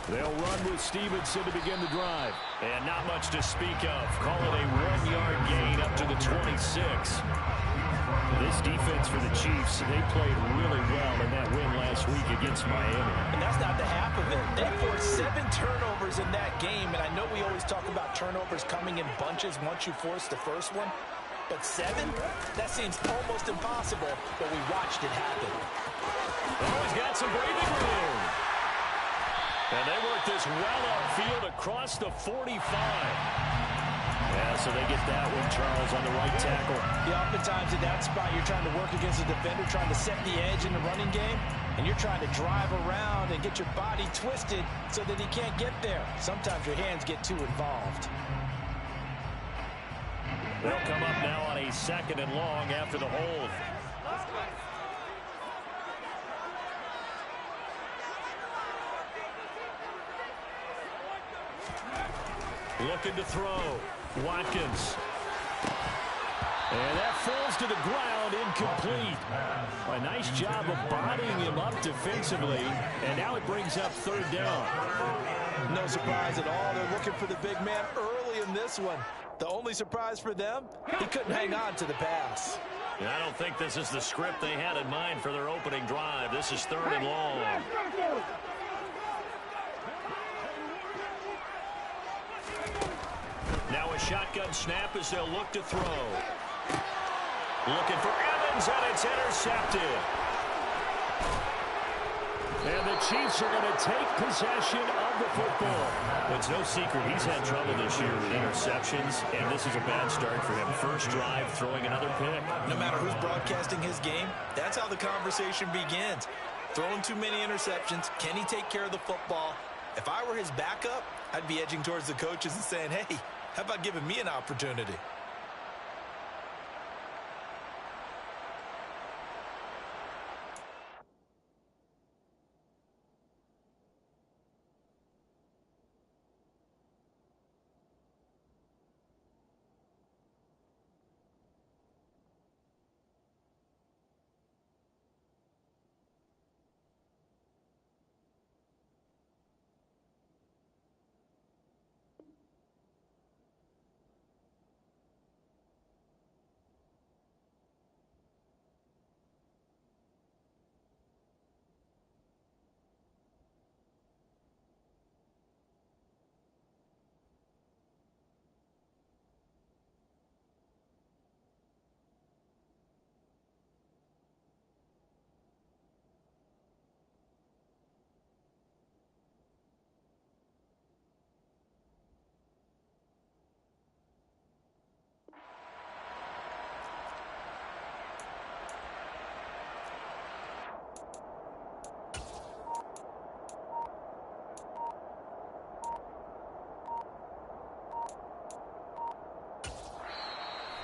They'll run with Stevenson to begin the drive. And not much to speak of. Call it a 1-yard gain up to the 26. This defense for the Chiefs, they played really well in that win last week against Miami. And that's not the half of it. They forced 7 turnovers in that game, and I know we always talk about turnovers coming in bunches once you force the first one. But 7? That seems almost impossible, but we watched it happen. Oh, he's got some breathing room. And they work this well upfield across the 45. Yeah, so they get that one, Charles, on the right tackle. Yeah, oftentimes in that spot, you're trying to work against a defender, trying to set the edge in the running game, and you're trying to drive around and get your body twisted so that he can't get there. Sometimes your hands get too involved. They'll come up now on a 2nd and long after the hold. Looking to throw. Watkins. And that falls to the ground, incomplete. A nice job of bodying him up defensively, and now it brings up 3rd down. No surprise at all. They're looking for the big man early in this one. The only surprise for them, he couldn't hang on to the pass. And I don't think this is the script they had in mind for their opening drive. This is 3rd and long. Now a shotgun snap as they'll look to throw. Looking for Evans, and it's intercepted. And the Chiefs are going to take possession of the football. It's no secret he's had trouble this year with interceptions, and this is a bad start for him. First drive, throwing another pick. No matter who's broadcasting his game, that's how the conversation begins. Throwing too many interceptions, can he take care of the football? If I were his backup, I'd be edging towards the coaches and saying, hey, how about giving me an opportunity?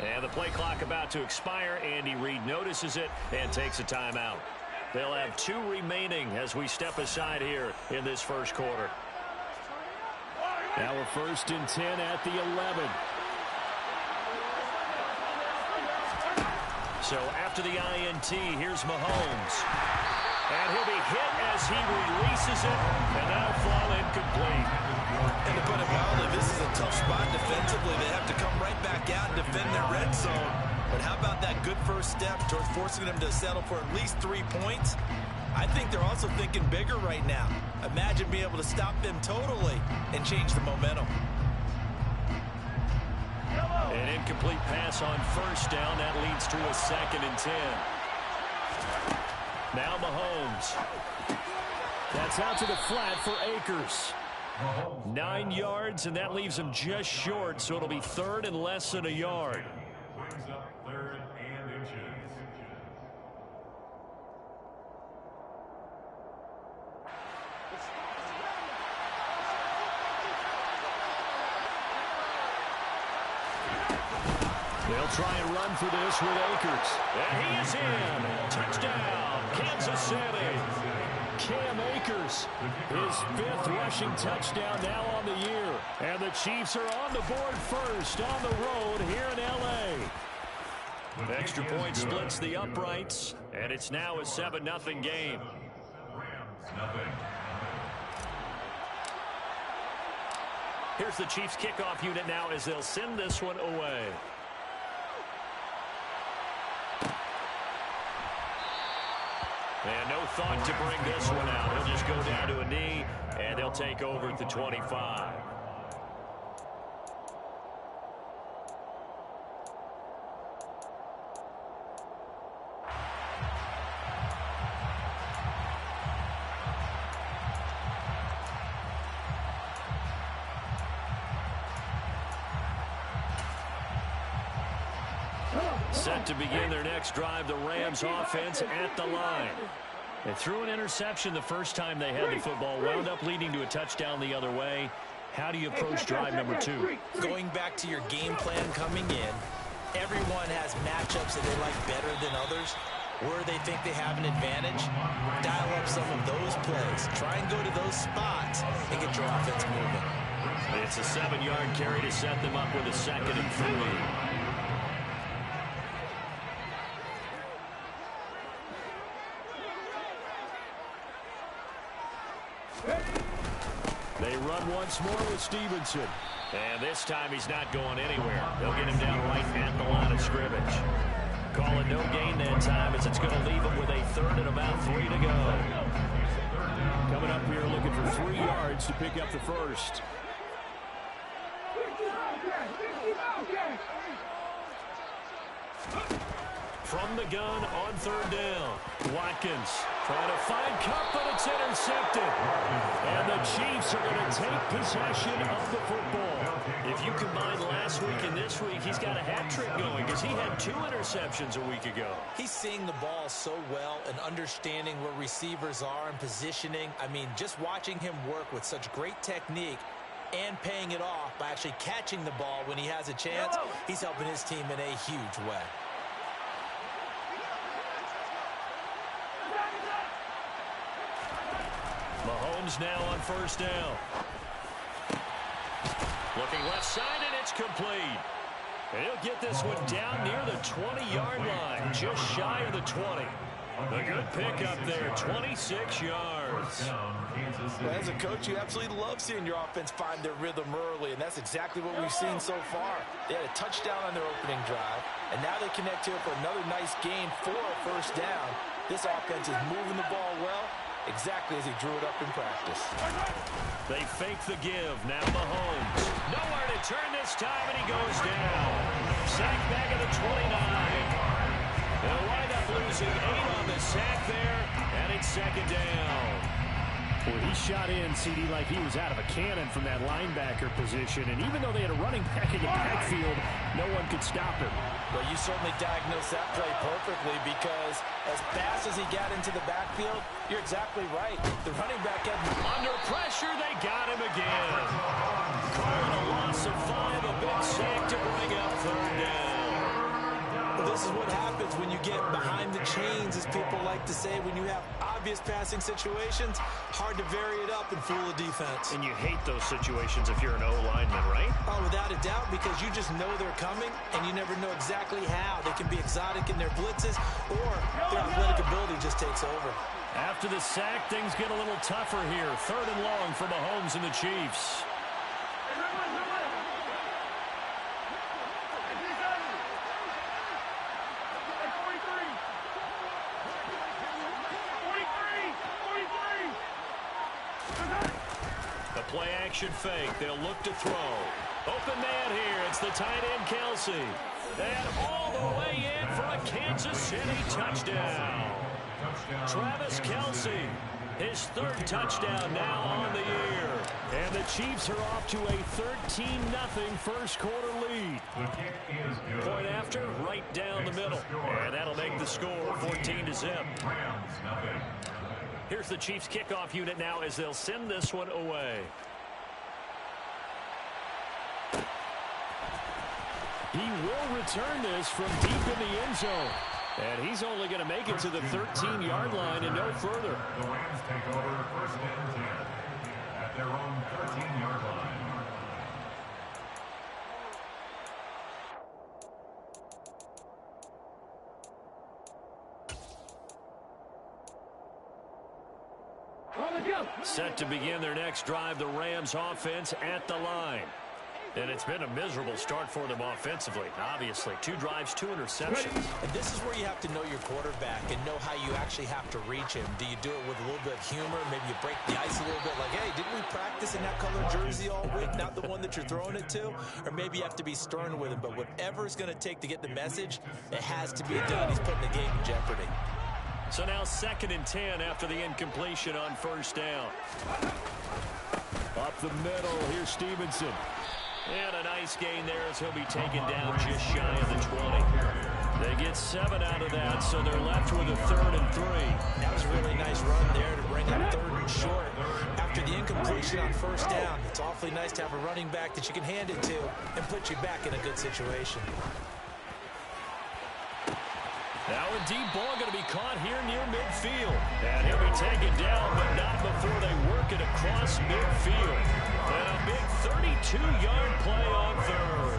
And the play clock about to expire. Andy Reid notices it and takes a timeout. They'll have 2 remaining as we step aside here in this first quarter. Now we're 1st and 10 at the 11. So after the INT, here's Mahomes. And he'll be hit as he releases it, and that'll fall incomplete. And to put it mildly, this is a tough spot defensively. They have to come right back out and defend their red zone. But how about that good first step towards forcing them to settle for at least 3 points? I think they're also thinking bigger right now. Imagine being able to stop them totally and change the momentum. An incomplete pass on 1st down. That leads to a 2nd and 10. Now Mahomes. That's out to the flat for Akers. 9 yards, and that leaves him just short, so it'll be 3rd and less than a yard. Brings up 3rd and inches. They'll try and run for this with Akers. And he is in. Touchdown, Kansas City. Cam Akers, his 5th rushing touchdown now on the year. And the Chiefs are on the board first on the road here in L.A. Extra point splits the uprights, and it's now a 7-0 game. Here's the Chiefs kickoff unit now as they'll send this one away. And no thought to bring this one out. He'll just go down to a knee, and they'll take over at the 25. Set to begin their next drive, the Rams offense at the line. They threw an interception the first time they had the football, wound up leading to a touchdown the other way. How do you approach drive number 2? Going back to your game plan coming in, everyone has matchups that they like better than others, where they think they have an advantage. Dial up some of those plays. Try and go to those spots and get your offense moving. It's a 7-yard carry to set them up with a 2nd and 3. They run once more with Stevenson. And this time he's not going anywhere. They'll get him down right at the line of scrimmage. Call it no gain that time as it's going to leave him with a 3rd and about 3 to go. Coming up here looking for 3 yards to pick up the first. From the gun on 3rd down. Watkins trying to find Cup, but it's intercepted. And the Chiefs are going to take possession of the football. If you combine last week and this week, he's got a hat trick going because he had 2 interceptions a week ago. He's seeing the ball so well and understanding where receivers are and positioning. I mean, just watching him work with such great technique and paying it off by actually catching the ball when he has a chance, he's helping his team in a huge way. Mahomes now on 1st down. Looking left side, and it's complete. And he'll get this one down near the 20-yard line, just shy of the 20. A good pickup there, 26 yards. Well, as a coach, you absolutely love seeing your offense find their rhythm early, and that's exactly what we've seen so far. They had a touchdown on their opening drive, and now they connect here for another nice gain for a 1st down. This offense is moving the ball well, exactly as he drew it up in practice. They fake the give. Now Mahomes. Nowhere to turn this time, and he goes down. Sack back at the 29. They'll wind up losing 8 on the sack there, and it's 2nd down. Well, he shot in, CD, like he was out of a cannon from that linebacker position. And even though they had a running back in the backfield, no one could stop him. Well, you certainly diagnosed that play perfectly because as fast as he got into the backfield, you're exactly right. The running back had under pressure. They got him again. Calling a loss of 5, a big sack to bring up 3rd down. Well, this is what happens when you get behind the chains, as people like to say. When you have obvious passing situations, hard to vary it up and fool a defense. And you hate those situations if you're an O-lineman, right? Oh, without a doubt, because you just know they're coming, and you never know exactly how. They can be exotic in their blitzes, or their athletic ability just takes over. After the sack, things get a little tougher here. 3rd and long for Mahomes and the Chiefs. Play action fake. They'll look to throw. Open man here. It's the tight end, Kelsey. And all the way in for a Kansas City touchdown. Travis Kelsey, his 3rd touchdown now on the year. And the Chiefs are off to a 13-0 first quarter lead. Point after, right down the middle. And that'll make the score 14-0. Here's the Chiefs kickoff unit now as they'll send this one away. He will return this from deep in the end zone. And he's only going to make it to the 13-yard line and no further. The Rams take over 1st and 10 at their own 13-yard line. Set to begin their next drive, the Rams offense at the line. And it's been a miserable start for them offensively, obviously. 2 drives, 2 interceptions. And this is where you have to know your quarterback and know how you actually have to reach him. Do you do it with a little bit of humor? Maybe you break the ice a little bit like, hey, didn't we practice in that color jersey all week, not the one that you're throwing it to? Or maybe you have to be stern with him. But whatever it's going to take to get the message, it has to be done. He's putting the game in jeopardy. So now 2nd and 10 after the incompletion on 1st down. Up the middle, here's Stevenson. And a nice gain there as he'll be taken down just shy of the 20. They get 7 out of that, so they're left with a 3rd and 3. That was a really nice run there to bring up 3rd and short. After the incompletion on 1st down, it's awfully nice to have a running back that you can hand it to and put you back in a good situation. Now a deep ball going to be caught here near midfield. And he'll be taken down, but not before they work it across midfield. And a big 32-yard play on 3rd.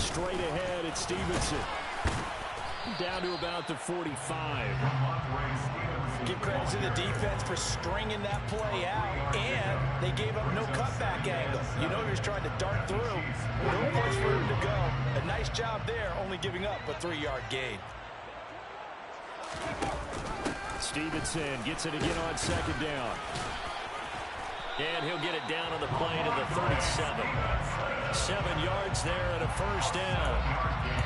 Straight ahead, it's Stevenson. Down to about the 45. Give credit to the defense for stringing that play out, and they gave up no cutback angle. You know he was trying to dart through. No place for him to go. A nice job there, only giving up a 3-yard gain. Stevenson gets it again on 2nd down. And he'll get it down on the play to the 37. 7 yards there and a 1st down.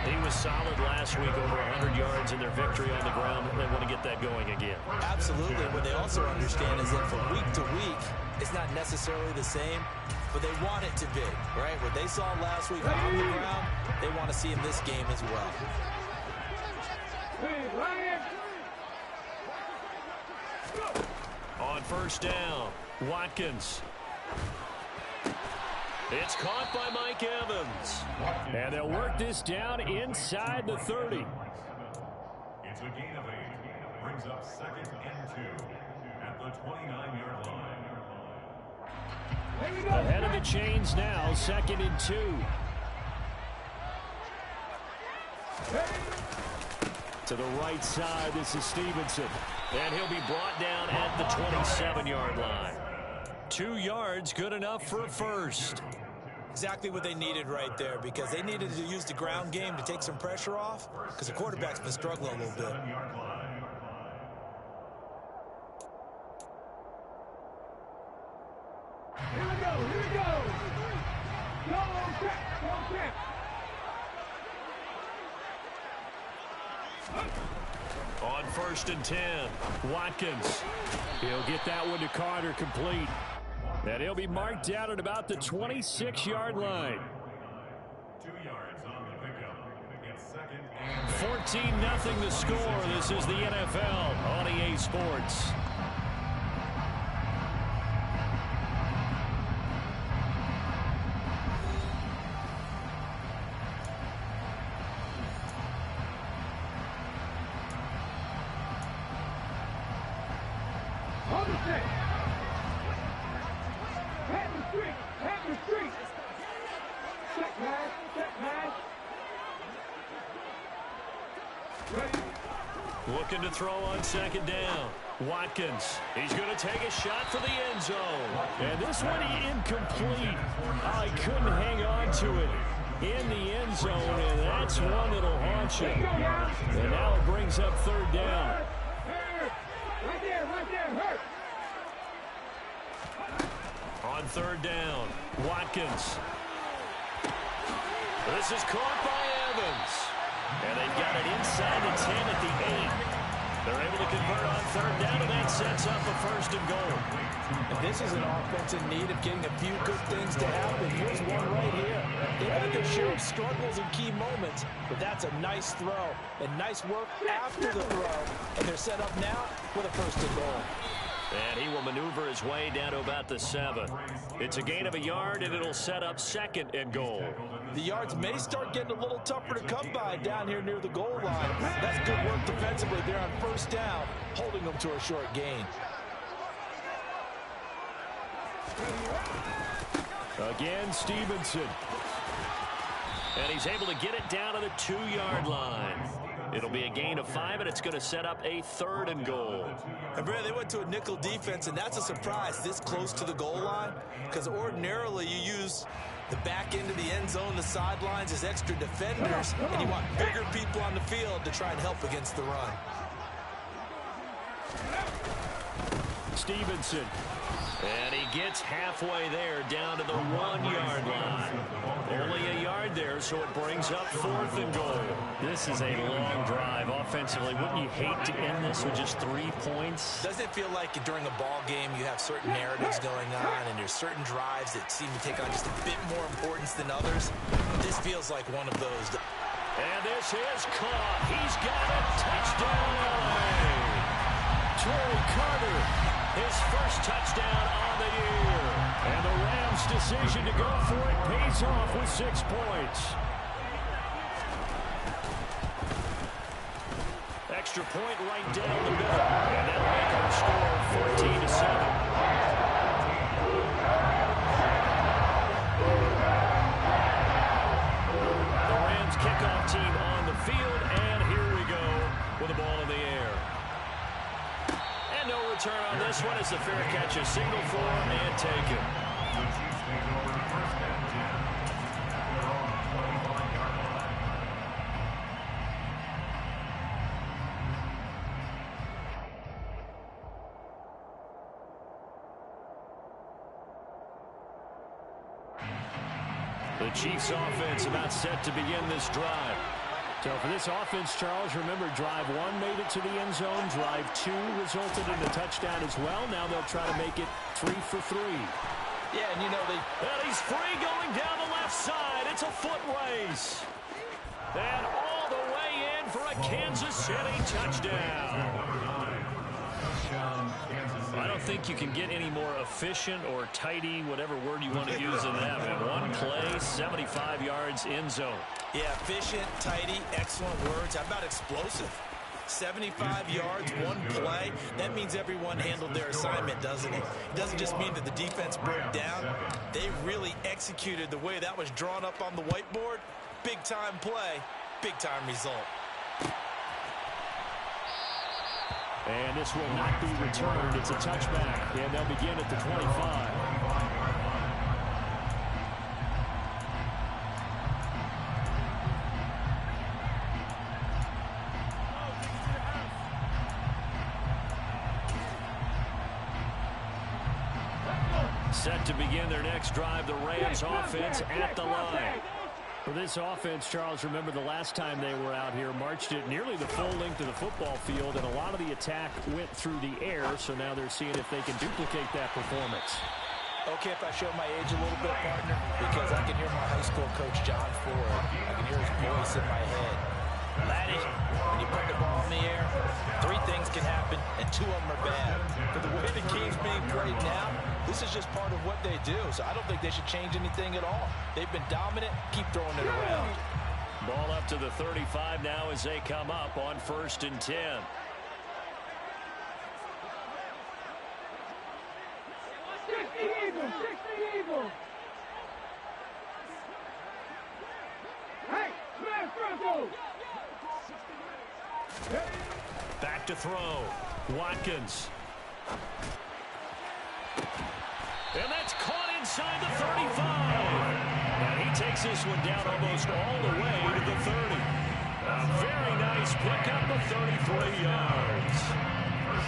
He was solid last week, over 100 yards in their victory on the ground. They want to get that going again. Absolutely. What they also understand is that from week to week, it's not necessarily the same, but they want it to be, right? What they saw last week on the ground, they want to see in this game as well. On 1st down, Watkins. It's caught by Mike Evans. And they'll work this down inside the 30. It's a gain of 8. Brings up 2nd and 2 at the 29-yard line. Ahead of the chains now, 2nd and 2. To the right side, this is Stevenson. And he'll be brought down at the 27-yard line. 2 yards, good enough for a 1st. Exactly what they needed right there, because they needed to use the ground game to take some pressure off, because the quarterback's been struggling a little bit. Here we go. Go on track. On 1st and 10, Watkins. He'll get that one to Carter, complete. And he'll be marked down at about the 26-yard line. 2 yards on the pickup. It's 2nd and 14-0 the score. This is the NFL on EA Sports. On the set. Pat the street. Check man. Ready. Looking to throw on 2nd down. Watkins. He's going to take a shot for the end zone. And this one incomplete. Oh, he couldn't hang on to it in the end zone, and that's one that'll haunt you. And now it brings up 3rd down. Right there, hurt. On 3rd down, Watkins. This is caught by Evans. And they've got it inside the 10 at the 8. They're able to convert on 3rd down, and that sets up a 1st and goal. And this is an offense in need of getting a few good things to happen. Here's one right here. They've had their share of struggles in key moments, but that's a nice throw and nice work after the throw. And they're set up now with a 1st and goal. And he will maneuver his way down to about the 7. It's a gain of a yard, and it'll set up 2nd and goal. The yards may start getting a little tougher to come by down here near the goal line. That's good work defensively there on 1st down, holding them to a short gain. Again, Stevenson. And he's able to get it down to the 2-yard line. It'll be a gain of 5, and it's going to set up a 3rd and goal. And Brad, they went to a nickel defense, and that's a surprise this close to the goal line, because ordinarily you use the back end of the end zone, the sidelines as extra defenders, and you want bigger people on the field to try and help against the run. Stevenson. And he gets halfway there, down to the 1-yard line. Only a yard there, so it brings up 4th and goal. This is a long drive offensively. Wouldn't you hate to end this with just 3 points? Doesn't it feel like during a ball game you have certain narratives going on and there's certain drives that seem to take on just a bit more importance than others? This feels like one of those. And this is caught. He's got it. Touchdown, LA. Troy Carter, his first touchdown on the year. And the Rams' decision to go for it pays off with 6 points. Extra point right down the middle. And that'll make our score 14-7. The Rams kickoff team on the field. And here we go with the ball in the air. And no return on this one as the fair catch is signaled for and taken. The Chiefs take over 1st and 10 at their own 25-yard line. The Chiefs offense about set to begin this drive. So for this offense, Charles, remember drive 1 made it to the end zone. Drive 2 resulted in a touchdown as well. Now they'll try to make it 3 for 3. Yeah, and you know And he's free going down the left side. It's a foot race. And all the way in for a Kansas City touchdown. I don't think you can get any more efficient or tidy, whatever word you want to use in that. One play, 75 yards in zone. Yeah, efficient, tidy, excellent words. How about explosive? 75 yards, 1 play. That means everyone handled their assignment, doesn't it? It doesn't just mean that the defense broke down. They really executed the way that was drawn up on the whiteboard. Big-time play, big-time result. And this will not be returned. It's a touchback, and they'll begin at the 25. Set to begin their next drive, the Rams offense at the line. For this offense, Charles, remember the last time they were out here, marched it nearly the full length of the football field, and a lot of the attack went through the air, so now they're seeing if they can duplicate that performance. Okay, if I show my age a little bit, partner, because I can hear my high school coach, John Ford. I can hear his voice in my head. Laddie, when you put the ball in the air, 3 things can happen, and 2 of them are bad. For the way the game's being played now, this is just part of what they do, so I don't think they should change anything at all. They've been dominant. Keep throwing it around. Ball up to the 35 now as they come up on 1st and 10. Back to throw. Watkins. And that's caught inside the 35. And he takes this one down almost all the way to the 30. A very nice pickup of 33 yards.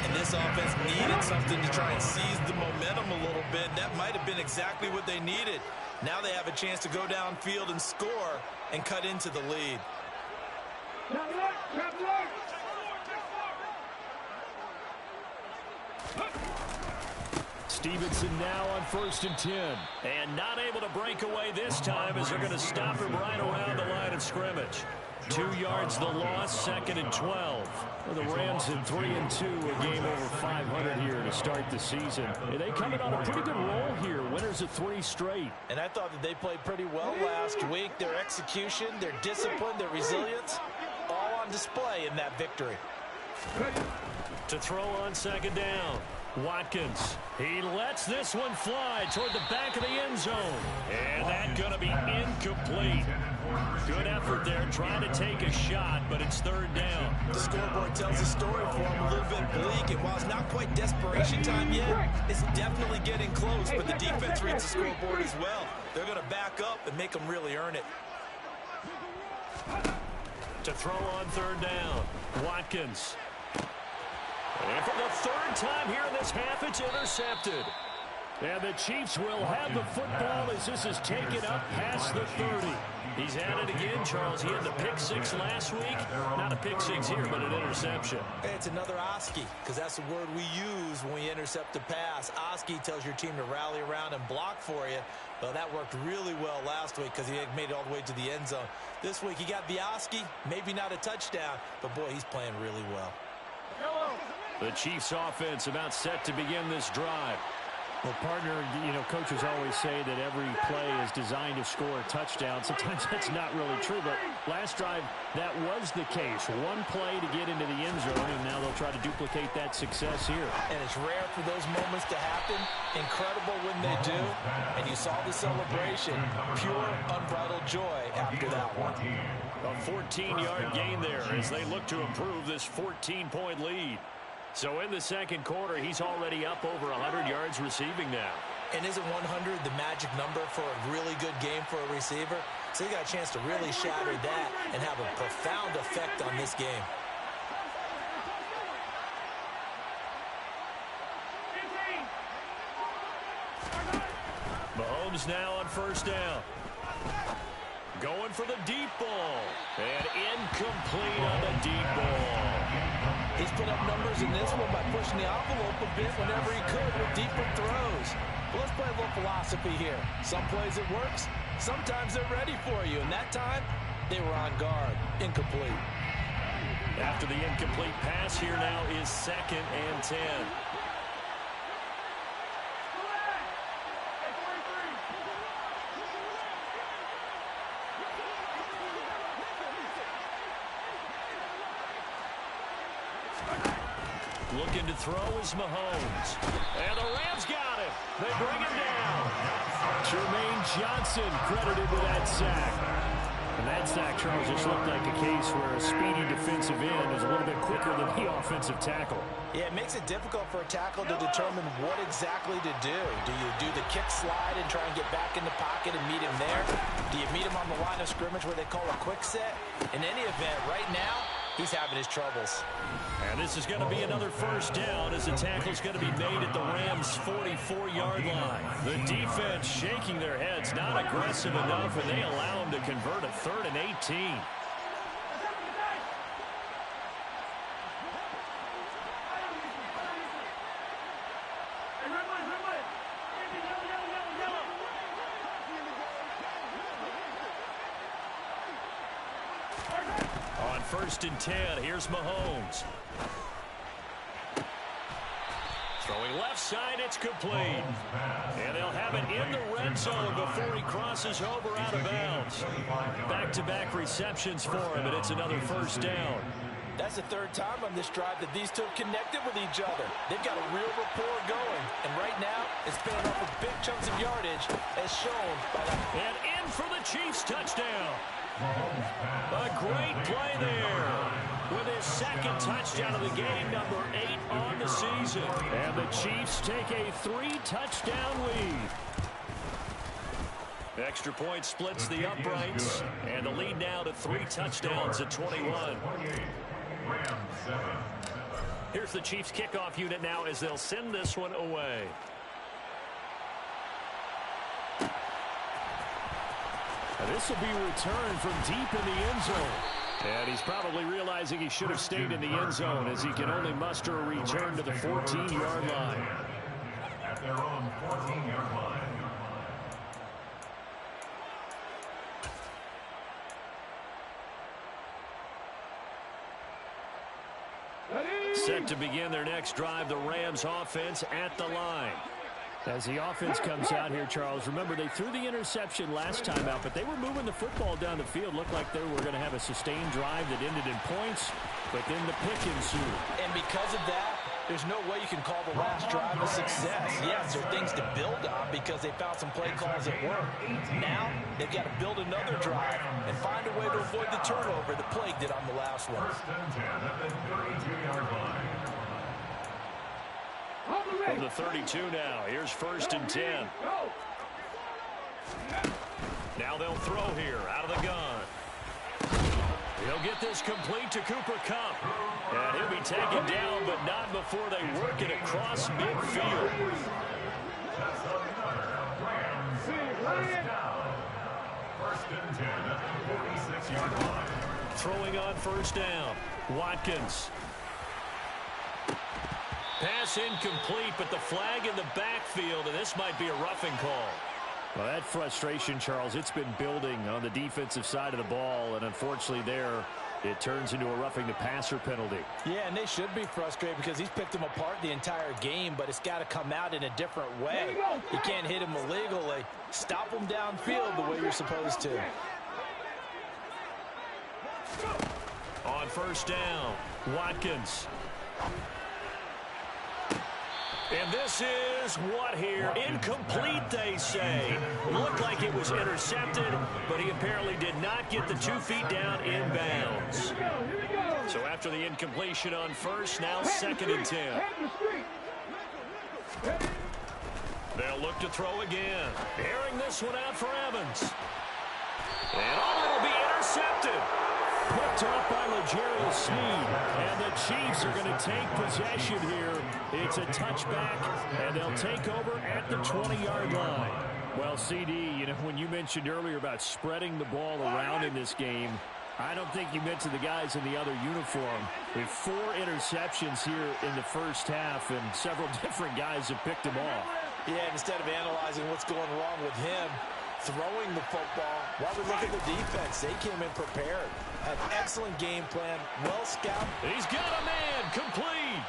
And this offense needed something to try and seize the momentum a little bit. That might have been exactly what they needed. Now they have a chance to go downfield and score and cut into the lead. Stevenson now on 1st and 10. And not able to break away this time as they're going to stop him right around the line of scrimmage. 2 yards the loss, 2nd and 12. Well, the Rams in 3-2, a game over 500 here to start the season. And they coming on a pretty good roll here, winners of 3 straight. And I thought that they played pretty well last week. Their execution, their discipline, their resilience, all on display in that victory. To throw on 2nd down. Watkins, he lets this one fly toward the back of the end zone. And that's going to be incomplete. Good effort there trying to take a shot, but it's third down. The scoreboard tells a story for him, a little bit bleak. And while it's not quite desperation time yet, it's definitely getting close. But the defense reads the scoreboard as well. They're going to back up and make them really earn it. To throw on third down, Watkins. And for the third time here in this half, it's intercepted. And the Chiefs will have the football as this is taken up past the 30. He's at it again, Charles. He had the pick six last week. Not a pick six here, but an interception. Hey, it's another Oski, because that's the word we use when we intercept a pass. Oski tells your team to rally around and block for you. Well, that worked really well last week because he had made it all the way to the end zone. This week he got the Oski, maybe not a touchdown, but boy, he's playing really well. The Chiefs offense about set to begin this drive. Well, partner, coaches always say that every play is designed to score a touchdown. Sometimes that's not really true, but last drive, that was the case. One play to get into the end zone, and now they'll try to duplicate that success here. And it's rare for those moments to happen. Incredible when they do. And you saw the celebration. Pure, unbridled joy after that one. A 14-yard gain there as they look to improve this 14-point lead. So in the second quarter, he's already up over 100 yards receiving now. And isn't 100 the magic number for a really good game for a receiver? So he got a chance to really shatter that and have a profound effect on this game. Mahomes now on first down. Going for the deep ball. And incomplete on the deep ball. He's put up numbers in this one by pushing the envelope a bit whenever he could with deeper throws. Well, let's play a little philosophy here. Some plays it works. Sometimes they're ready for you. And that time, they were on guard. Incomplete. After the incomplete pass, here now is 2nd and 10. Looking to throw is Mahomes. And the Rams got him. They bring him down. Jermaine Johnson credited with that sack. And that sack, Charles, just looked like a case where a speedy defensive end is a little bit quicker than the offensive tackle. Yeah, it makes it difficult for a tackle to determine what exactly to do. Do you do the kick slide and try and get back in the pocket and meet him there? Do you meet him on the line of scrimmage where they call a quick set? In any event, right now, he's having his troubles. And this is going to be another first down as the tackle's going to be made at the Rams' 44-yard line. The defense shaking their heads, not aggressive enough, and they allow him to convert a 3rd and 18. On 1st and 10, here's Mahomes. Throwing left side, it's complete. And they'll have it in the red zone before he crosses over out of bounds. Back-to-back receptions for him, and it's another first down. That's the 3rd time on this drive that these two have connected with each other. They've got a real rapport going. And right now, it's paying off with big chunks of yardage, as shown by that. And in for the Chiefs touchdown. A great play there. With his 2nd touchdown of the game, number 8 on the season. And the Chiefs take a 3-touchdown lead. Extra point splits the uprights. And the lead now to 3 touchdowns at 21. Here's the Chiefs kickoff unit now as they'll send this one away. And this will be returned from deep in the end zone. And he's probably realizing he should have stayed in the end zone as he can only muster a return to the 14-yard line. At their own 14-yard line. Set to begin their next drive, the Rams offense at the line. As the offense comes out here, Charles, remember they threw the interception last time out, but they were moving the football down the field. Looked like they were going to have a sustained drive that ended in points, but then the pick ensued. And because of that, There's no way you can call the last drive a success. Yes, there are things to build on because they found some play calls that work. Now, they've got to build another drive and find a way to avoid the turnover that plagued it on the last one. First and 10 at the 32-yard line. From the 32 now, here's first and 10. Now they'll throw here out of the gun. He'll get this complete to Cooper Kupp. And he'll be taken down, but not before they work it across midfield. First and 10 at the 46-yard line. Throwing on first down. Watkins. Pass incomplete, but the flag in the backfield, and this might be a roughing call. Well, that frustration, Charles, it's been building on the defensive side of the ball, and unfortunately there, it turns into a roughing the passer penalty. Yeah, and they should be frustrated because he's picked them apart the entire game, but it's got to come out in a different way. You can't hit him illegally. Stop him downfield the way you're supposed to. On first down, Watkins. And this is what here? Incomplete, they say. Looked like it was intercepted, but he apparently did not get the 2 feet down inbounds. So after the incompletion on first, now second and 10. They'll look to throw again. Airing this one out for Evans. And it'll be intercepted. Picked off by L'Jarius Sneed. And the Chiefs are going to take possession here. It's a touchback, and they'll take over at the 20-yard line. Well, CD, you know, when you mentioned earlier about spreading the ball around in this game, I don't think you mentioned the guys in the other uniform. We have 4 interceptions here in the first half, and several different guys have picked them off. Yeah, instead of analyzing what's going wrong with him, throwing the football, while we look at the defense, they came in prepared. Had excellent game plan, well scouted. He's got a man, complete.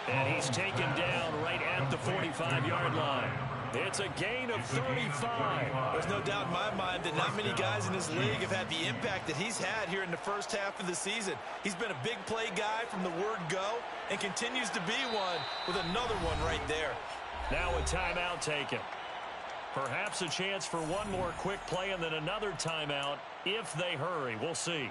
And he's taken down right at the 45-yard line. It's a gain of 35. There's no doubt in my mind that not many guys in this league have had the impact that he's had here in the first half of the season. He's been a big play guy from the word go and continues to be one with another one right there. Now a timeout taken. Perhaps a chance for one more quick play and then another timeout if they hurry. We'll see.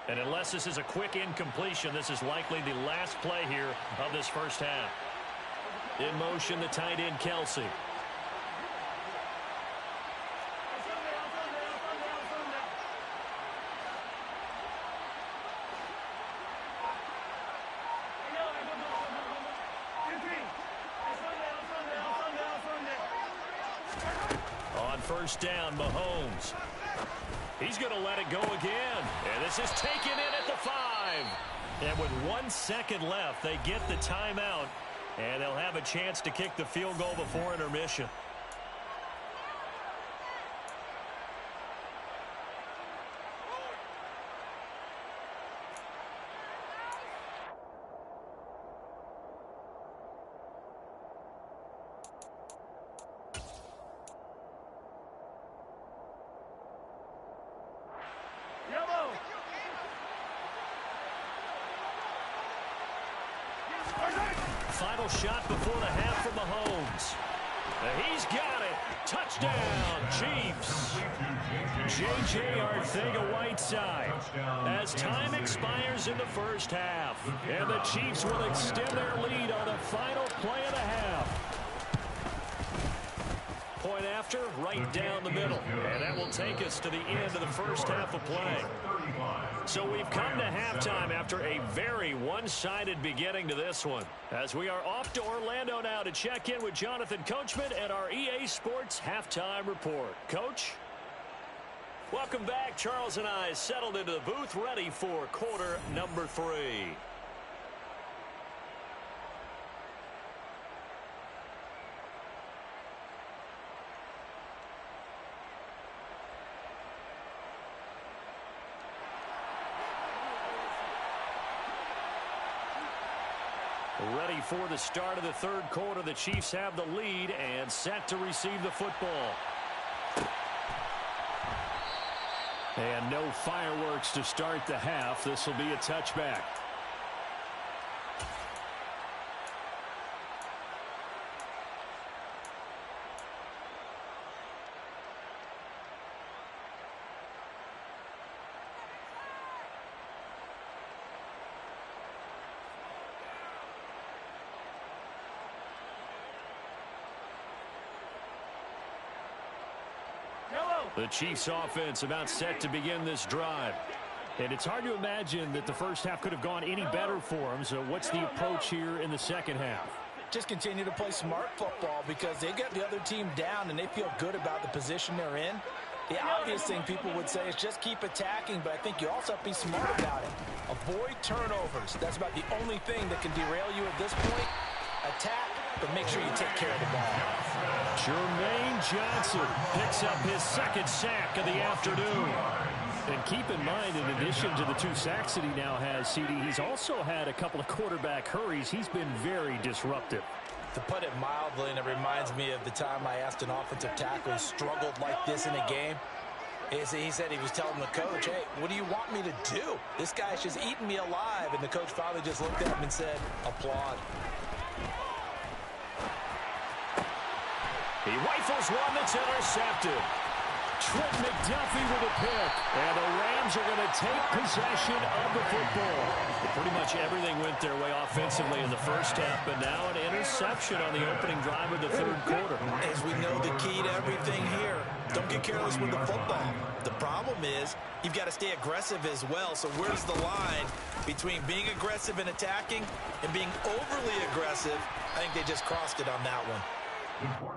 And unless this is a quick incompletion, this is likely the last play here of this first half. In motion, the tight end, Kelsey. On first down, Mahomes. He's going to let it go again. And this is taken in at the 5. And with 1 second left, they get the timeout. And they'll have a chance to kick the field goal before intermission. Final shot before the half from Mahomes. He's got it. Touchdown, Chiefs. J.J. Arcega-Whiteside. As time expires in the first half, and the Chiefs will extend their lead on the final play of the half. Point after, right down the middle. And that will take us to the end of the first half of play. So we've come to halftime after a very one-sided beginning to this one. As we are off to Orlando now to check in with Jonathan Coachman and our EA Sports Halftime Report. Coach? Welcome back. Charles and I settled into the booth ready for quarter number 3. Ready for the start of the third quarter. The Chiefs have the lead and set to receive the football. And no fireworks to start the half. This will be a touchback. The Chiefs offense about set to begin this drive. And it's hard to imagine that the first half could have gone any better for them. So what's the approach here in the second half? Just continue to play smart football because they get the other team down and they feel good about the position they're in. The obvious thing people would say is just keep attacking, but I think you also have to be smart about it. Avoid turnovers. That's about the only thing that can derail you at this point. Attack, but make sure you take care of the ball. Jermaine Johnson picks up his second sack of the afternoon. And keep in mind, in addition to the 2 sacks that he now has, CD, he's also had a couple of quarterback hurries. He's been very disruptive. To put it mildly, and it reminds me of the time I asked an offensive tackle who struggled like this in a game. He said he was telling the coach, hey, what do you want me to do? This guy's just eating me alive. And the coach finally just looked at him and said, applaud. He rifles one that's intercepted. Trent McDuffie with a pick. And the Rams are going to take possession of the football. But pretty much everything went their way offensively in the first half, but now an interception on the opening drive of the third quarter. As we know, the key to everything here, don't get careless with the football. The problem is you've got to stay aggressive as well. So where's the line between being aggressive and attacking and being overly aggressive? I think they just crossed it on that one.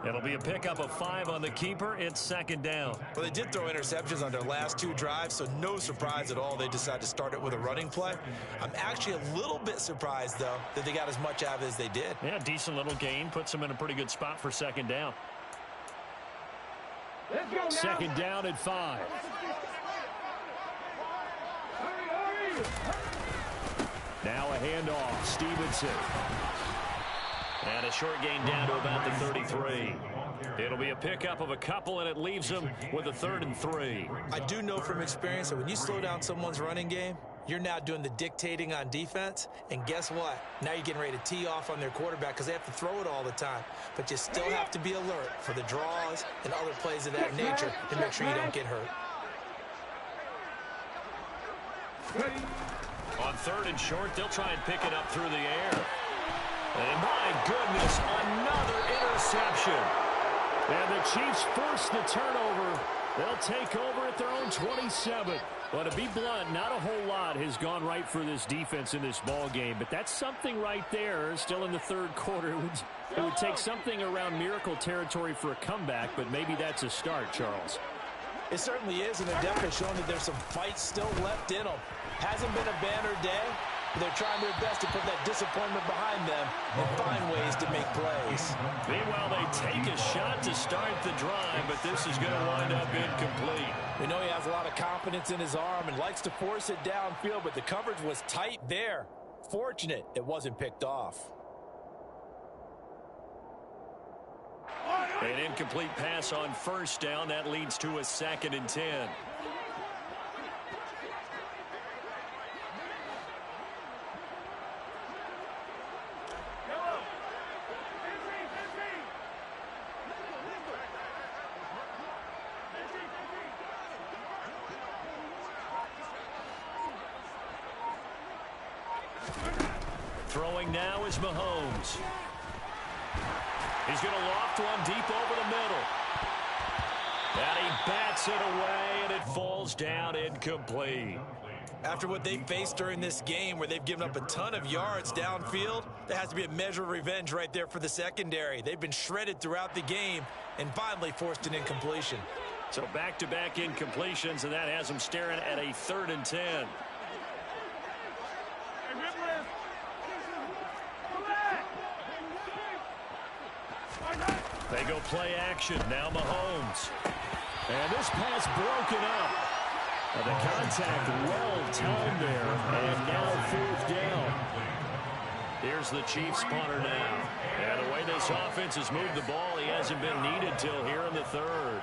It'll be a pickup of 5 on the keeper. It's second down. Well, they did throw interceptions on their last 2 drives, so no surprise at all they decided to start it with a running play. I'm actually a little bit surprised, though, that they got as much out of it as they did. Yeah, decent little gain. Puts them in a pretty good spot for second down. Let's go now. Second down at 5. Hurry. Now a handoff. Stevenson. And a short gain down to about the 33. It'll be a pickup of a couple, and it leaves them with a 3rd and 3. I do know from experience that when you slow down someone's running game, you're now doing the dictating on defense. And guess what? Now you're getting ready to tee off on their quarterback because they have to throw it all the time. But you still have to be alert for the draws and other plays of that nature to make sure you don't get hurt. On 3rd and short, they'll try and pick it up through the air. And my goodness, another interception. And the Chiefs force the turnover. They'll take over at their own 27. But to be blunt, not a whole lot has gone right for this defense in this ball game. But that's something right there, still in the third quarter. It would take something around miracle territory for a comeback, but maybe that's a start, Charles. It certainly is, and they're definitely showing that there's some fight still left in them. Hasn't been a banner day. They're trying their best to put that disappointment behind them and find ways to make plays. Meanwhile, they take a shot to start the drive, but this is going to wind up incomplete. We know he has a lot of confidence in his arm and likes to force it downfield, but the coverage was tight there. Fortunate it wasn't picked off. An incomplete pass on first down. That leads to a 2nd and 10. Throwing now is Mahomes. He's going to loft one deep over the middle. And he bats it away, and it falls down incomplete. After what they faced during this game where they've given up a ton of yards downfield, there has to be a measure of revenge right there for the secondary. They've been shredded throughout the game and finally forced an incompletion. So back-to-back incompletions, and that has them staring at a 3rd and 10. They go play action. Now Mahomes. And this pass broken up. And the contact well timed there. And now 4th down. Here's the Chiefs punter now. And the way this offense has moved the ball, he hasn't been needed till here in the third.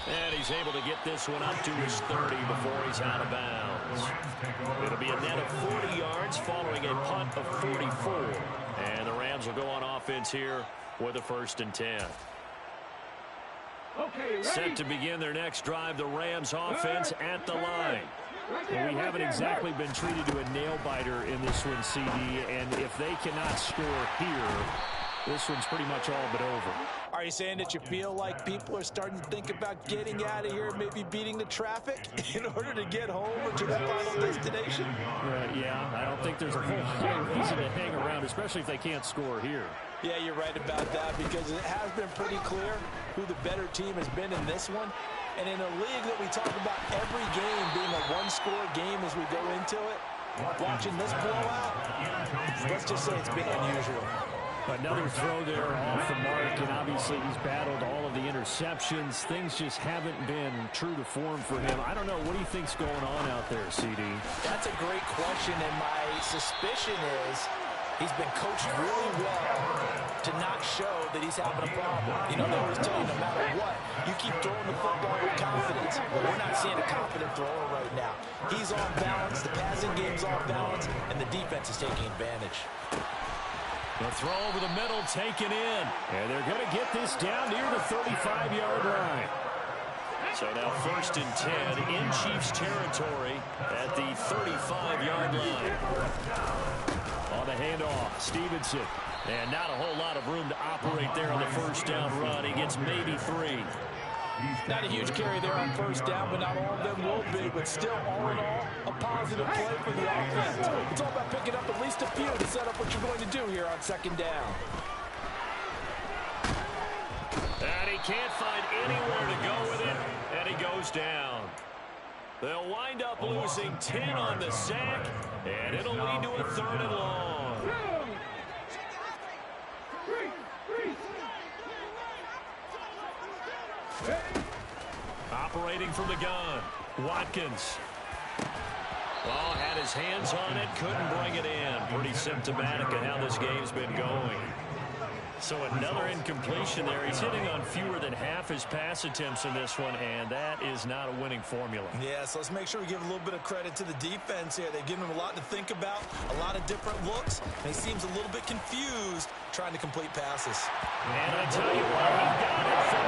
And he's able to get this one up to his 30 before he's out of bounds. It'll be a net of 40 yards following a punt of 44. And the Rams will go on offense here with a 1st and 10. Okay, set to begin their next drive, the Rams offense at the line. Well, we haven't exactly been treated to a nail-biter in this one, CD, and if they cannot score here, this one's pretty much all but over. Are you saying that you feel like people are starting to think about getting out of here, maybe beating the traffic in order to get home or to their final destination? Yeah, I don't think there's a whole reason to hang around, especially if they can't score here. Yeah, you're right about that, because it has been pretty clear who the better team has been in this one. And in a league that we talk about every game being a one-score game as we go into it, watching this blowout, let's just say it's been unusual. Another throw there off the mark, and obviously he's battled all of the interceptions. Things just haven't been true to form for him. I don't know. What do you think's going on out there, CD? That's a great question, and my suspicion is he's been coached really well to not show that he's having a problem. You know, they always tell you no matter what, you keep throwing the football with confidence. But we're not seeing a confident thrower right now. He's off balance, the passing game's off balance, and the defense is taking advantage. The throw over the middle taken in. And they're going to get this down near the 35-yard line. So now 1st and 10 in Chiefs territory at the 35-yard line. On the handoff, Stevenson. And not a whole lot of room to operate there on the 1st down run. He gets maybe 3. Not a huge carry there on 1st down, but not all of them will be. But still, all in all, a positive play for the offense. It's all about picking up at least a few to set up what you're going to do here on 2nd down. And he can't find anywhere to go with it, and he goes down. They'll wind up losing 10 on the sack, and it'll lead to a 3rd and long. Operating from the gun, Watkins. Oh, had his hands on it, couldn't bring it in. Pretty symptomatic of how this game's been going. So another incompletion there. He's hitting on fewer than half his pass attempts in this one, and that is not a winning formula. Yeah, so let's make sure we give a little bit of credit to the defense here. They've given him a lot to think about, a lot of different looks, and he seems a little bit confused trying to complete passes. And I tell you what, he got it from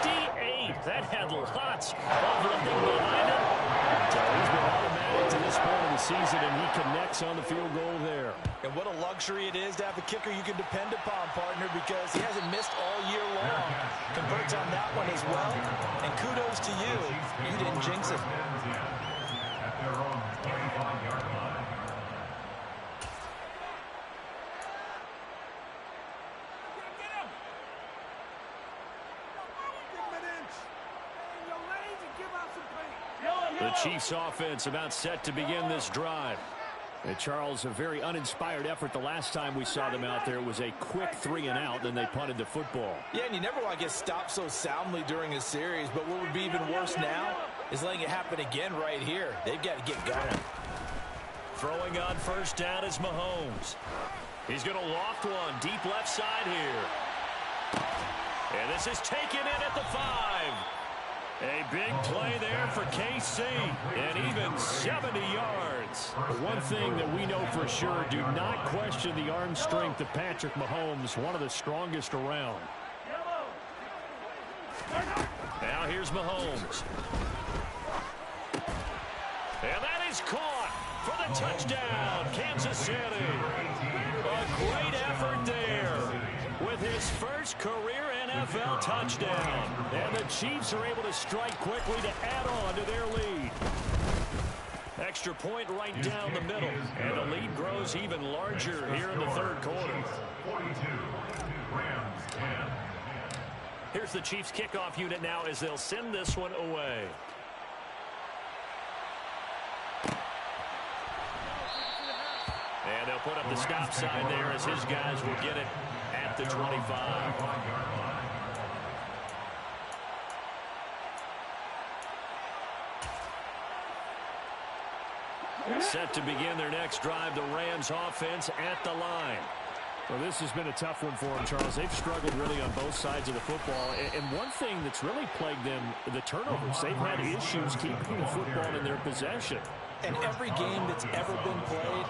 58. That had lots of looking behind it. So he's been automatic to this point of the season, and he connects on the field goal there. And what a luxury it is to have a kicker you can depend upon, partner, because he hasn't missed all year long. Converts on that one as well. And kudos to you. You didn't jinx it. At their own 25-yard line. The Chiefs offense about set to begin this drive. And Charles, a very uninspired effort the last time we saw them out there. It was a quick 3-and-out, then they punted the football. Yeah, and you never want to get stopped so soundly during a series, but what would be even worse now is letting it happen again right here. They've got to get going. Throwing on 1st down is Mahomes. He's going to loft one deep left side here. And this is taken in at the 5. A big play there for KC, and even 70 yards. But one thing that we know for sure, do not question the arm strength of Patrick Mahomes, one of the strongest around. Now here's Mahomes. And that is caught for the touchdown, Kansas City. A great effort there with his first career NFL touchdown. And the Chiefs are able to strike quickly to add on to their lead. Extra point right down the middle. And the lead grows even larger here in the 3rd quarter. 42, Rams 10. Here's the Chiefs kickoff unit now as they'll send this one away. And they'll put up the stop sign there as his guys will get it at the 25. Set to begin their next drive, the Rams offense at the line. Well, this has been a tough one for them, Charles. They've struggled really on both sides of the football. And one thing that's really plagued them, the turnovers. They've had issues keeping the football in their possession. And every game that's ever been played,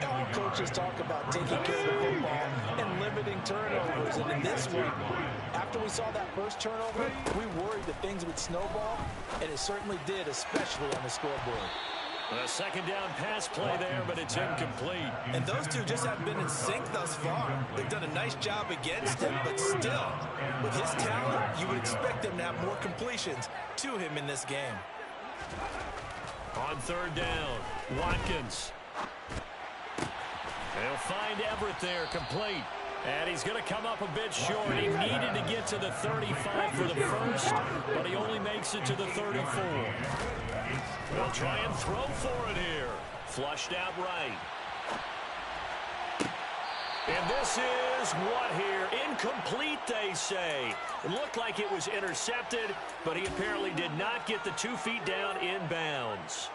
all coaches talk about taking care of the football and limiting turnovers. And in this one, after we saw that first turnover, we worried that things would snowball, and it certainly did, especially on the scoreboard. A second down pass play there, but it's incomplete. And those two just haven't been in sync thus far. They've done a nice job against him, but still, with his talent, you would expect them to have more completions to him in this game. On third down, Watkins. They'll find Everett there, complete. And he's going to come up a bit short. He needed to get to the 35 for the first, but he only makes it to the 34. They'll try and throw for it here. Flushed out right. And this is what here? Incomplete, they say. It looked like it was intercepted, but he apparently did not get the 2 feet down inbounds.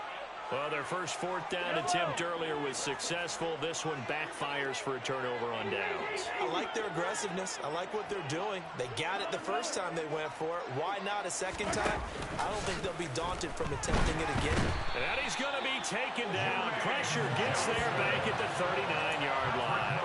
Well, their first fourth down attempt earlier was successful. This one backfires for a turnover on downs. I like their aggressiveness. I like what they're doing. They got it the first time they went for it. Why not a second time? I don't think they'll be daunted from attempting it again. And he's going to be taken down. Pressure gets there back at the 39-yard line.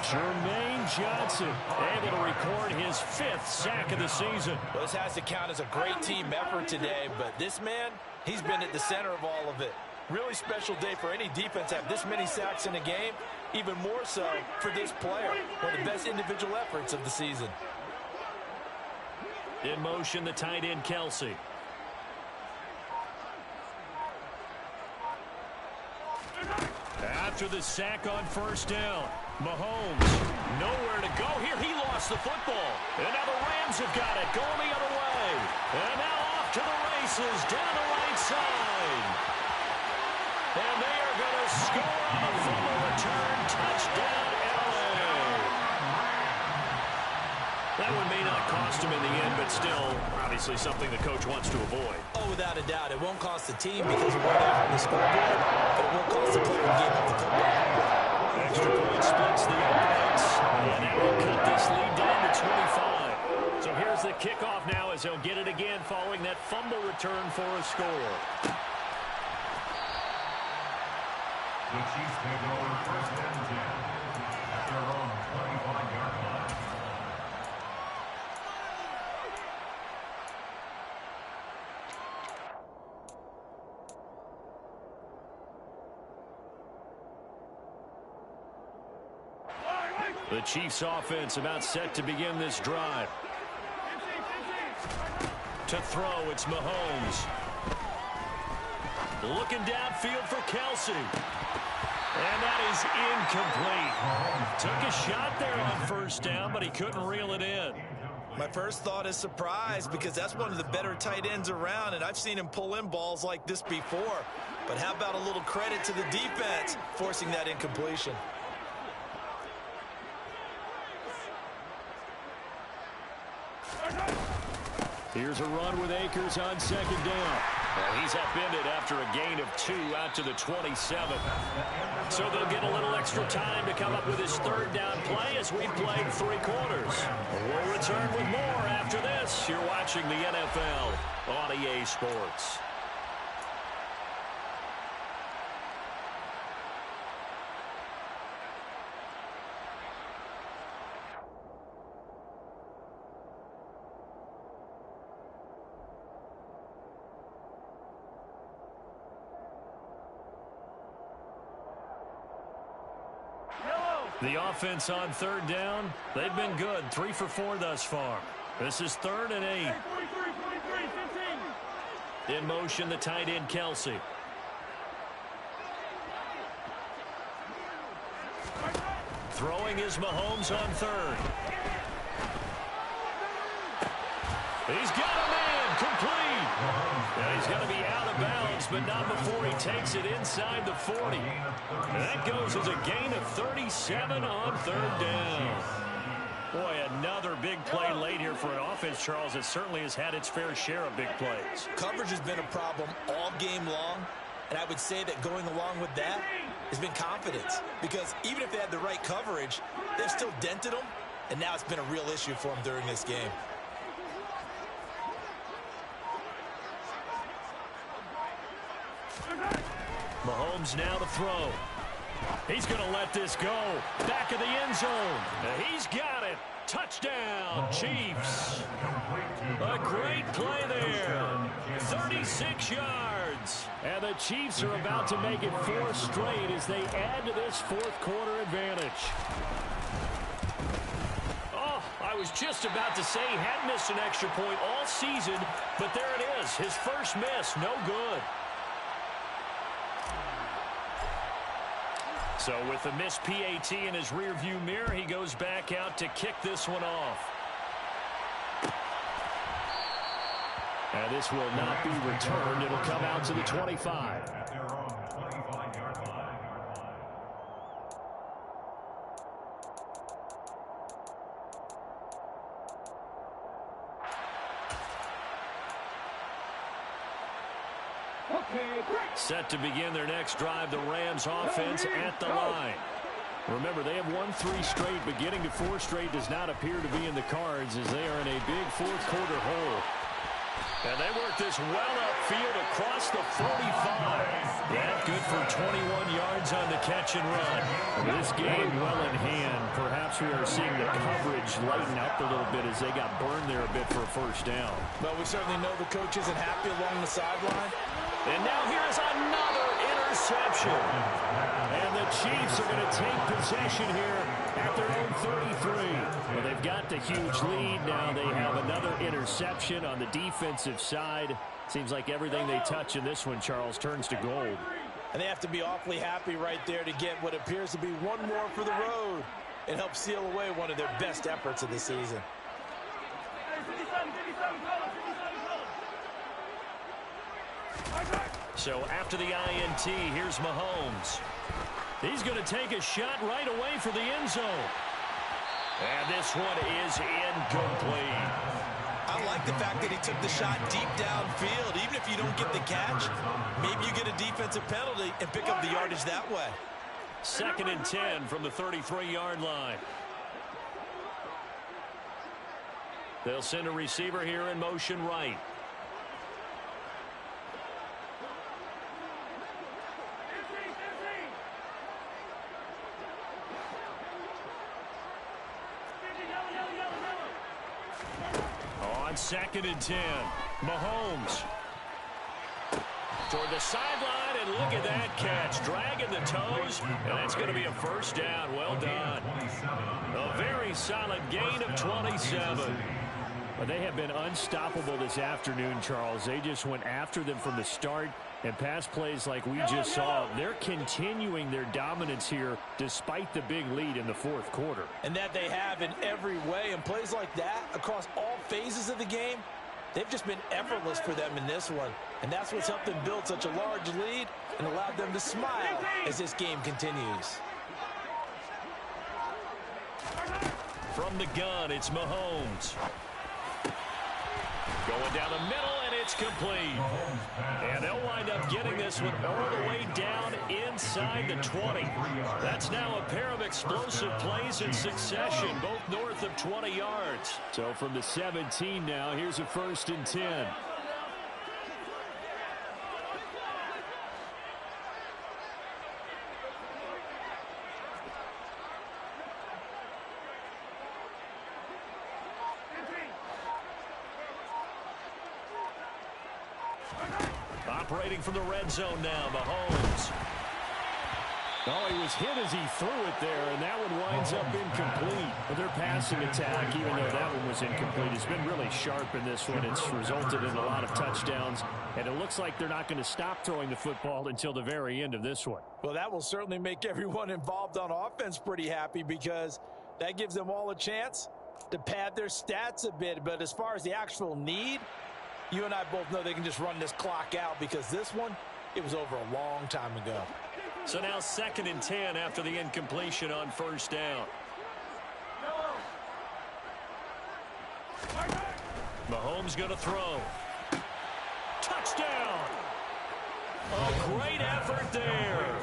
Jermaine Johnson able to record his 5th sack of the season. Well, this has to count as a great team effort today, but this man, he's been at the center of all of it. Really special day for any defense to have this many sacks in a game, even more so for this player. One of the best individual efforts of the season. In motion, the tight end, Kelsey. After the sack on first down, Mahomes nowhere to go here. He lost the football. And now the Rams have got it, going the other way. And now off to the races down the right side. And they are going to score on a fumble return. Touchdown, LA. That one may not cost him in the end, but still, obviously something the coach wants to avoid. Oh, without a doubt. It won't cost the team because of where they are on the scoreboard, but it will cost the player who gave up the football. Extra point splits the uprights, and that will cut this lead down to 25. So here's the kickoff now as they'll get it again following that fumble return for a score. The Chiefs take over first and 10 at their own 25-yard line. The Chiefs offense about set to begin this drive. To throw, it's Mahomes. Looking downfield for Kelsey. And that is incomplete. Took a shot there on first down, but he couldn't reel it in. My first thought is surprise because that's one of the better tight ends around, and I've seen him pull in balls like this before. But how about a little credit to the defense forcing that incompletion? Here's a run with Akers on second down. And he's upended after a gain of 2 out to the 27. So they'll get a little extra time to come up with his third down play as we played 3 quarters. We'll return with more after this. You're watching the NFL on EA Sports. The offense on third down, they've been good. 3 for 4 thus far. This is 3rd and 8. In motion, the tight end, Kelsey. Throwing is Mahomes on 3rd. He's got a man, complete. And he's going to be out of bounds, but not before he takes it inside the 40. And that goes as a gain of 37 on 3rd down. Boy, another big play late here for an offense, Charles, that certainly has had its fair share of big plays. Coverage has been a problem all game long. And I would say that going along with that has been confidence. Because even if they had the right coverage, they've still dented them. And now it's been a real issue for them during this game. Mahomes now to throw. He's going to let this go. Back of the end zone. He's got it. Touchdown, Chiefs. A great play there. 36 yards. And the Chiefs are about to make it 4 straight as they add to this fourth quarter advantage. Oh, I was just about to say he hadn't missed an extra point all season, but there it is. His first miss, no good. So with the missed PAT in his rearview mirror, he goes back out to kick this one off. And this will not be returned. It'll come out to the 25. At their own 25-yard line. Set to begin their next drive, the Rams offense at the line. Remember, they have won 3 straight, but getting to 4 straight does not appear to be in the cards as they are in a big fourth quarter hole. And they work this well upfield across the 45. That good for 21 yards on the catch and run. This game well in hand. Perhaps we are seeing the coverage lighten up a little bit as they got burned there a bit for a first down. Well, we certainly know the coach isn't happy along the sideline. And now here's another interception. And the Chiefs are going to take possession here at their own 33. Well, they've got the huge lead. Now they have another interception on the defensive side. Seems like everything they touch in this one, Charles, turns to gold. And they have to be awfully happy right there to get what appears to be one more for the road and help seal away one of their best efforts of the season. So after the INT, here's Mahomes. He's going to take a shot right away for the end zone. And this one is incomplete. I like the fact that he took the shot deep downfield. Even if you don't get the catch, maybe you get a defensive penalty and pick up the yardage that way. 2nd and 10 from the 33-yard line. They'll send a receiver here in motion right. On 2nd and 10, Mahomes toward the sideline, and look at that catch, dragging the toes, and that's going to be a first down. Well done. A very solid gain of 27. But they have been unstoppable this afternoon, Charles. They just went after them from the start, and pass plays like we just saw, they're continuing their dominance here despite the big lead in the fourth quarter. And that they have in every way, and plays like that across all phases of the game, they've just been effortless for them in this one. And that's what's helped them build such a large lead and allowed them to smile as this game continues. From the gun, it's Mahomes. Going down the middle, and it's complete. And they'll wind up getting this one all the way down inside the 20. That's now a pair of explosive plays in succession, both north of 20 yards. So from the 17 now, here's a 1st and 10. Operating from the red zone now, Mahomes. Oh, he was hit as he threw it there, and that one winds up incomplete. But their passing attack, even though that one was incomplete, has been really sharp in this one. It's resulted in a lot of touchdowns, and it looks like they're not going to stop throwing the football until the very end of this one. Well, that will certainly make everyone involved on offense pretty happy because that gives them all a chance to pad their stats a bit. But as far as the actual need, you and I both know they can just run this clock out because this one, it was over a long time ago. So now 2nd and 10 after the incompletion on first down. Mahomes going to throw. Touchdown! A great effort there.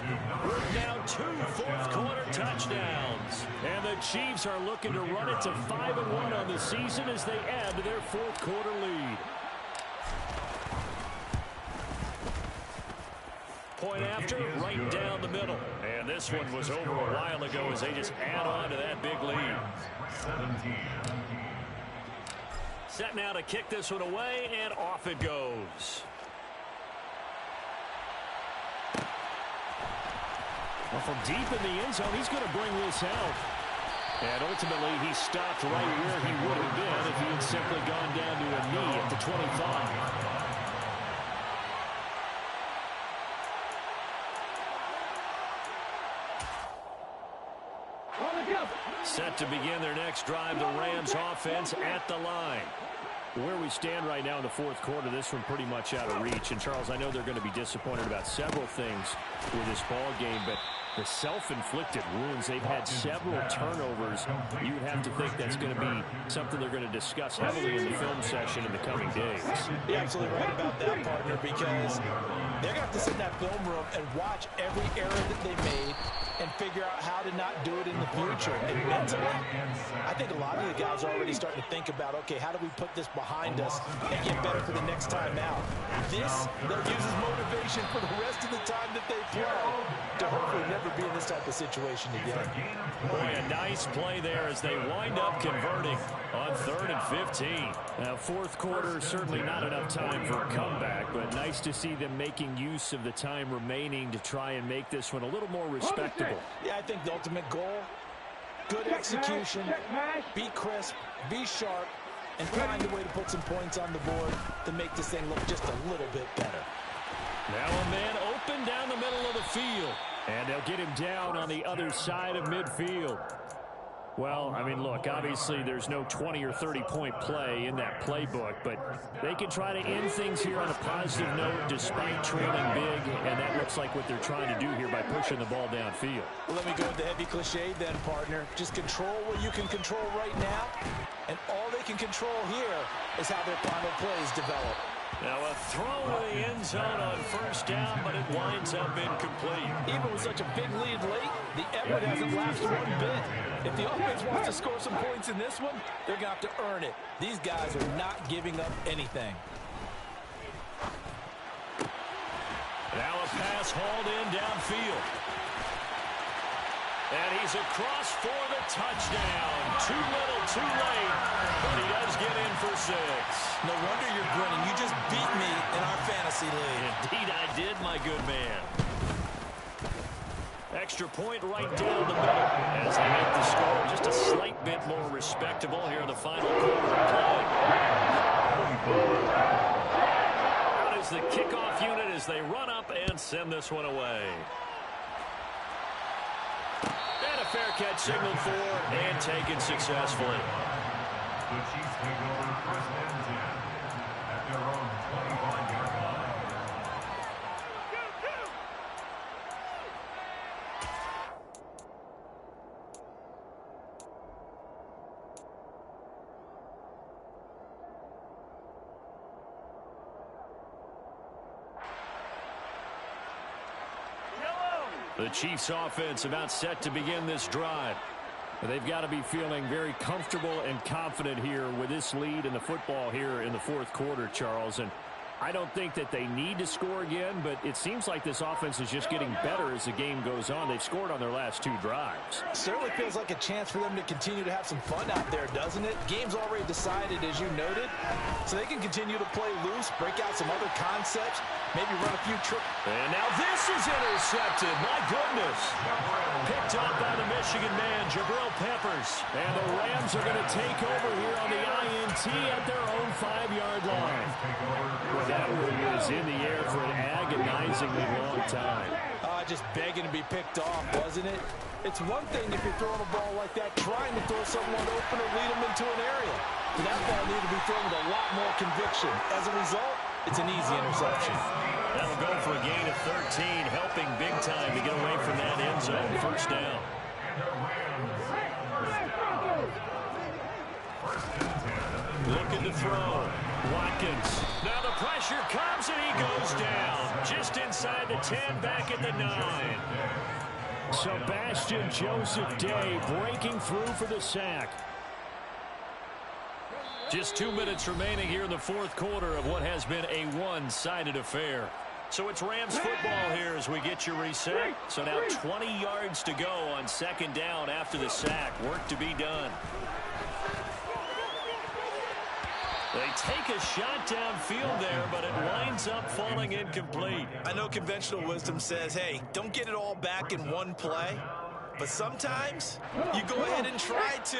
We're now 2 fourth-quarter touchdowns. And the Chiefs are looking to run it to 5-1 on the season as they add to their fourth-quarter lead. Point after, right down the middle. And this one was over a while ago as they just add on to that big lead. Set now to kick this one away, and off it goes. Well, from deep in the end zone, he's going to bring this out. And ultimately, he stopped right where he would have been if he had simply gone down to a knee at the 25. Set to begin their next drive, the Rams offense at the line. Where we stand right now in the fourth quarter, this one pretty much out of reach. And, Charles, I know they're going to be disappointed about several things with this ball game, but the self-inflicted wounds, they've had several turnovers. You would have to think that's going to be something they're going to discuss heavily in the film session in the coming days. You're absolutely right about that, partner, because they're going to have to sit in that film room and watch every error that they made and figure out how to not do it in the future. And mentally, I think a lot of the guys are already starting to think about, okay, how do we put this behind us and get better for the next time out? This, they'll use as motivation for the rest of the time that they play to hopefully never be in this type of situation again. Boy, a nice play there as they wind up converting on 3rd and 15. Now, fourth quarter, certainly not enough time for a comeback, but nice to see them making use of the time remaining to try and make this one a little more respectable. Yeah, I think the ultimate goal, good execution, be crisp, be sharp, and find a way to put some points on the board to make this thing look just a little bit better. Now a man open down the middle of the field. And they'll get him down on the other side of midfield. Well, I mean, look, obviously there's no 20 or 30-point play in that playbook, but they can try to end things here on a positive note despite trailing big, and that looks like what they're trying to do here by pushing the ball downfield. Well, let me go with the heavy cliche then, partner. Just control what you can control right now, and all they can control here is how their final plays develop. Now a throw to the end zone on first down, but it winds up incomplete. Even with such a big lead late, the effort hasn't lasted one bit. If the offense wants to score some points in this one, they're going to have to earn it. These guys are not giving up anything. Now a pass hauled in downfield. And he's across for the touchdown. Too little, too late, but he does get in for 6. No wonder you're grinning. You just beat me in our fantasy league. Indeed I did, my good man. Extra point right down the middle as they make the score just a slight bit more respectable here in the final quarter of play. Out is the kickoff unit as they run up and send this one away. And a fair catch signaled for and taken successfully. The Chiefs take over 1st and 10 at their own 25-yard line. The Chiefs offense about set to begin this drive. They've got to be feeling very comfortable and confident here with this lead in the football here in the fourth quarter, Charles. And I don't think that they need to score again, but it seems like this offense is just getting better as the game goes on. They've scored on their last 2 drives. Certainly feels like a chance for them to continue to have some fun out there, doesn't it? Game's already decided, as you noted, so they can continue to play loose, break out some other concepts, maybe run a few tricks. And now this is intercepted. My goodness. Picked up by the Michigan man, Jabril Peppers. And the Rams are going to take over here on the INT at their own 5-yard line. Well, that one was in the air for an agonizingly long time. Just begging to be picked off, wasn't it? It's one thing if you're throwing a ball like that, trying to throw someone open or lead them into an area. But that ball needed to be thrown with a lot more conviction. As a result, it's an easy interception. That'll go for a gain of 13, helping big time to get away from that end zone. First down. Looking to throw. Watkins. Now the pressure comes and he goes down. Just inside the 10, back at the 9. Sebastian Joseph Day breaking through for the sack. Just 2 minutes remaining here in the fourth quarter of what has been a one-sided affair. So it's Rams football here as we get you reset. So now 20 yards to go on second down after the sack. Work to be done. They take a shot downfield there, but it winds up falling incomplete. I know conventional wisdom says, hey, don't get it all back in one play. But sometimes you go ahead and try to.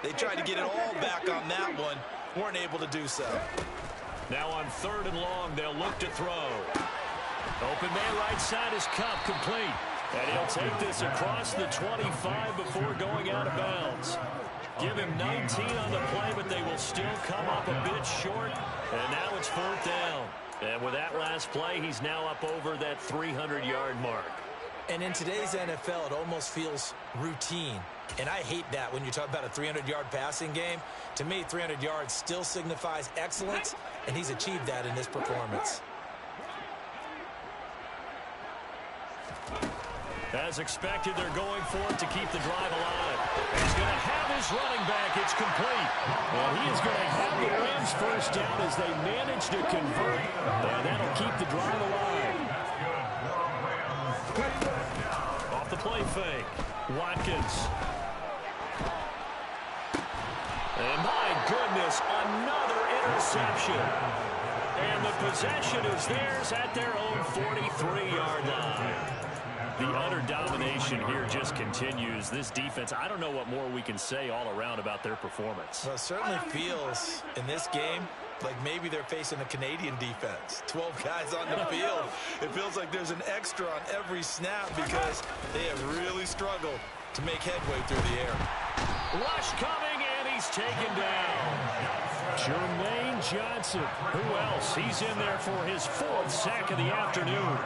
They tried to get it all back on that one. Weren't able to do so. Now on third and long, they'll look to throw. Open man right side is Cup, complete. And he'll take this across the 25 before going out of bounds. Give him 19 on the play, but they will still come up a bit short. And now it's fourth down. And with that last play, he's now up over that 300-yard mark. And in today's NFL, it almost feels routine. And I hate that when you talk about a 300-yard passing game. To me, 300 yards still signifies excellence, and he's achieved that in this performance. As expected, they're going for it to keep the drive alive. He's going to have his running back. It's complete. And he is going to have the Rams first down as they manage to convert. And that'll keep the drive alive. Off the play fake. Watkins. And my goodness, another interception. And the possession is theirs at their own 43-yard line. The utter domination here just continues. This defense, I don't know what more we can say all around about their performance. Well, it certainly feels in this game like maybe they're facing a Canadian defense. 12 guys on the field. It feels like there's an extra on every snap because they have really struggled to make headway through the air. Rush coming, and he's taken down. Jermaine Johnson. Who else? He's in there for his fourth sack of the afternoon.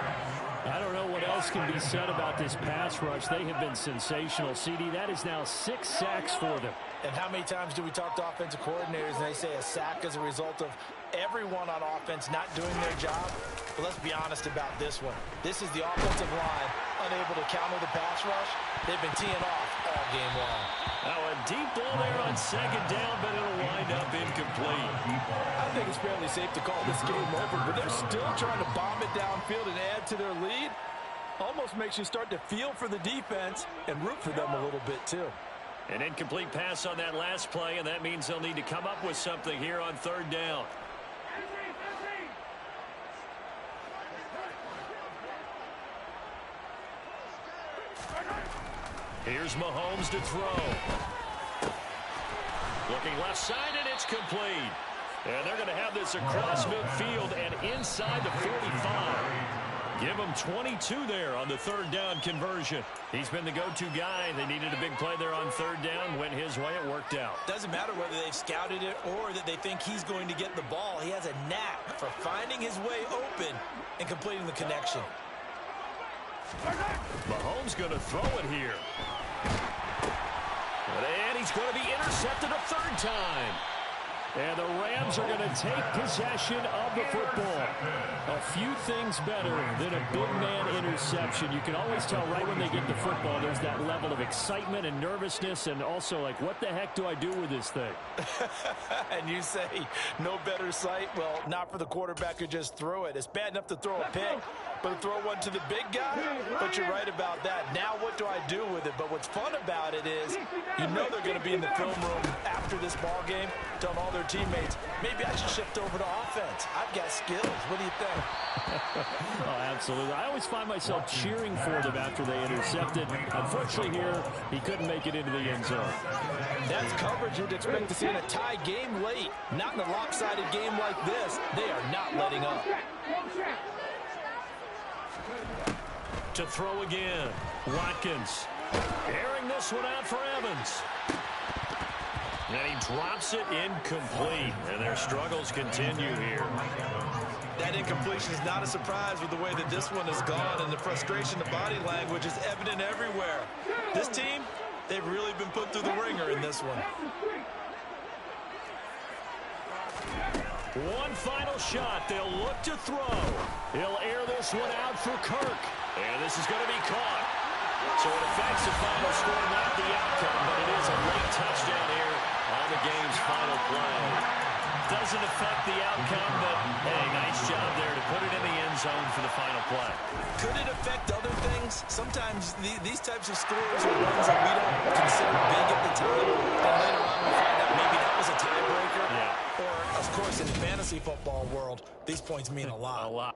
I don't know what else can be said about this pass rush. They have been sensational. CD, that is now 6 sacks for them. And how many times do we talk to offensive coordinators and they say a sack is a result of everyone on offense not doing their job? Well, let's be honest about this one. This is the offensive line unable to counter the pass rush. They've been teeing off all game long. Now a deep ball there on second down, but it'll wind up incomplete. I think it's fairly safe to call this game over, but they're still trying to bomb it downfield and add to their lead. Almost makes you start to feel for the defense and root for them a little bit too. An incomplete pass on that last play, and that means they'll need to come up with something here on third down. Here's Mahomes to throw. Looking left side, and it's complete. And they're going to have this across midfield and inside the 45. Give him 22 there on the third down conversion. He's been the go-to guy. They needed a big play there on third down. Went his way. It worked out. Doesn't matter whether they've scouted it or that they think he's going to get the ball. He has a knack for finding his way open and completing the connection. Mahomes going to throw it here. And he's going to be intercepted a third time. And the Rams are going to take possession of the football. A few things better than a big man interception. You can always tell right when they get the football, there's that level of excitement and nervousness, and also like, what the heck do I do with this thing? And you say, no better sight? Well, not for the quarterback who just threw it. It's bad enough to throw a pick, but to throw one to the big guy? But you're right about that. Now what do I do with it? But what's fun about it is you know they're going to be in the film room after this ball game telling all their teammates, maybe I should shift over to offense. I've got skills. What do you think? Oh, absolutely. I always find myself cheering for them after they intercepted. Unfortunately here, he couldn't make it into the end zone. That's coverage you'd expect to see in a tie game late. Not in a lopsided game like this. They are not letting up. To throw again. Watkins. Airing this one out for Evans. And he drops it incomplete. And their struggles continue here. That incompletion is not a surprise with the way that this one has gone, and the frustration, the body language is evident everywhere. This team, they've really been put through the ringer in this one. One final shot. They'll look to throw. He'll air this one out for Kirk. And this is going to be caught. So it affects the final score, not the outcome, but it is a late touchdown here on the game's final play. Doesn't affect the outcome, but, hey, nice job there to put it in the end zone for the final play. Could it affect other things? Sometimes these types of scores are ones that we don't consider big at the time. Then later on we find out maybe that was a tiebreaker. Yeah. Or, of course, in the fantasy football world, these points mean a lot. A lot.